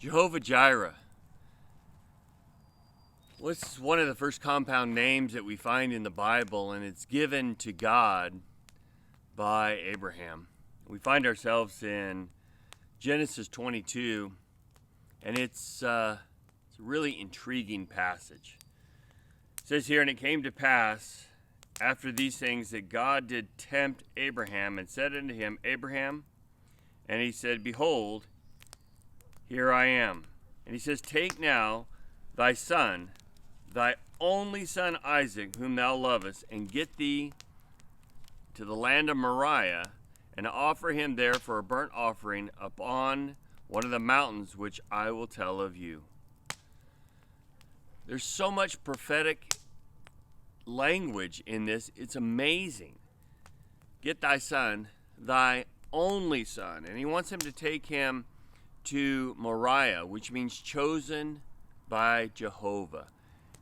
Jehovah Jireh. Well, this is one of the first compound names that we find in the Bible, and it's given to God by Abraham. We find ourselves in Genesis 22, and it's a really intriguing passage. It says here, "And it came to pass after these things that God did tempt Abraham and said unto him, Abraham, and he said, Behold, here I am. And he says, Take now thy son, thy only son Isaac, whom thou lovest, and get thee to the land of Moriah, and offer him there for a burnt offering upon one of the mountains which I will tell of you." There's so much prophetic language in this. It's amazing. Get thy son, thy only son. And he wants him to take him to Moriah, which means chosen by Jehovah.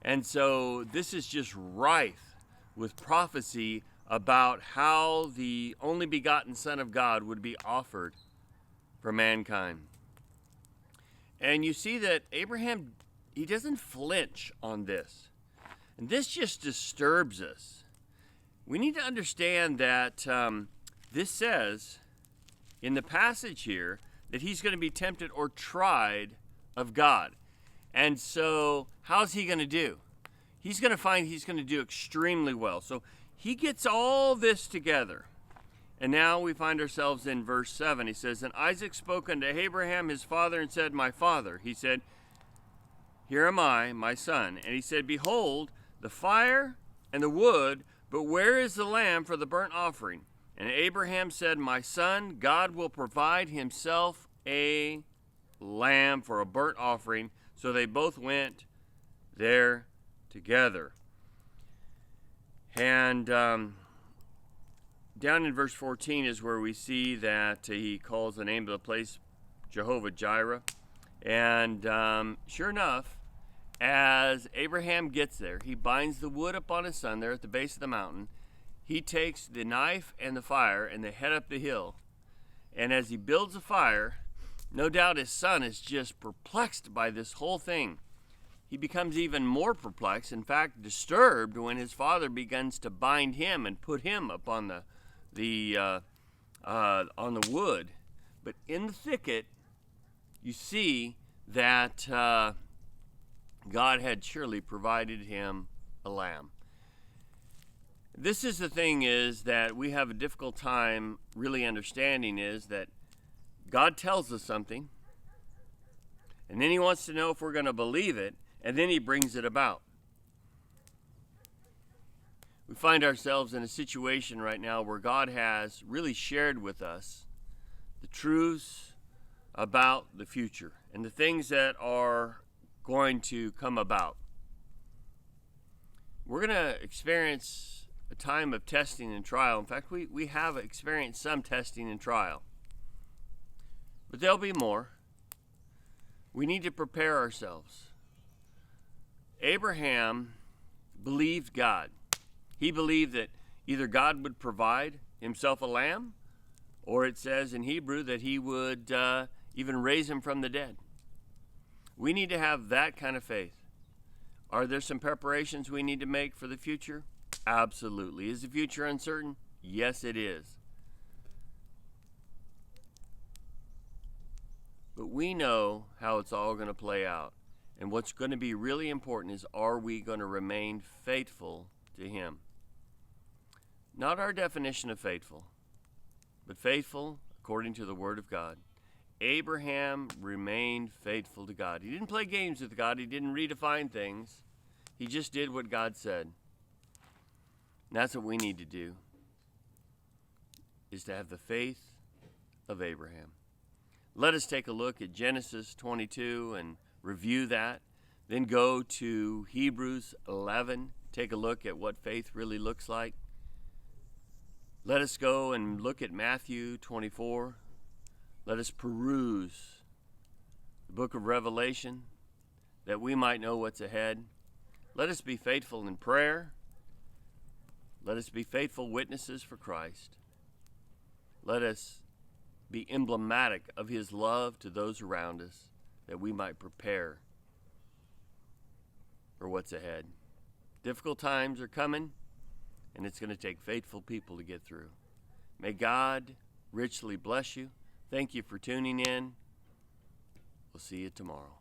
And so this is just rife with prophecy about how the only begotten Son of God would be offered for mankind. And you see that Abraham, he doesn't flinch on this. And this just disturbs us. We need to understand that this says in the passage here that he's going to be tempted or tried of God. And so how's he going to do? He's going to find he's going to do extremely well. So he gets all this together. And now we find ourselves in verse 7. He says, "And Isaac spoke unto Abraham his father and said, My father. He said, Here am I, my son. And he said, Behold, the fire and the wood, but where is the lamb for the burnt offering? And Abraham said, My son, God will provide himself a lamb for a burnt offering. So they both went there together." And down in verse 14 is where we see that he calls the name of the place Jehovah Jireh. And sure enough, as Abraham gets there, he binds the wood upon his son there at the base of the mountain. He takes the knife and the fire, and they head up the hill. And as he builds a fire, no doubt his son is just perplexed by this whole thing. He becomes even more perplexed, in fact, disturbed, when his father begins to bind him and put him upon the wood. But in the thicket, you see that God had surely provided him a lamb. This is the thing is that we have a difficult time really understanding is that God tells us something, and then he wants to know if we're going to believe it, and then he brings it about. We find ourselves in a situation right now where God has really shared with us the truths about the future and the things that are going to come about. We're going to experience a time of testing and trial. In fact, we have experienced some testing and trial. But there'll be more. We need to prepare ourselves. Abraham believed God. He believed that either God would provide himself a lamb, or it says in Hebrew that he would even raise him from the dead. We need to have that kind of faith. Are there some preparations we need to make for the future? Absolutely. Is the future uncertain? Yes, it is. But we know how it's all going to play out. And what's going to be really important is, are we going to remain faithful to him? Not our definition of faithful, but faithful according to the Word of God. Abraham remained faithful to God. He didn't play games with God. He didn't redefine things. He just did what God said. And that's what we need to do, is to have the faith of Abraham. Let us take a look at Genesis 22 and review that. Then go to Hebrews 11. Take a look at what faith really looks like. Let us go and look at Matthew 24. Let us peruse the book of Revelation that we might know what's ahead. Let us be faithful in prayer. Let us be faithful witnesses for Christ. Let us be emblematic of his love to those around us. that we might prepare for what's ahead. Difficult times are coming, and it's going to take faithful people to get through. May God richly bless you. Thank you for tuning in. We'll see you tomorrow.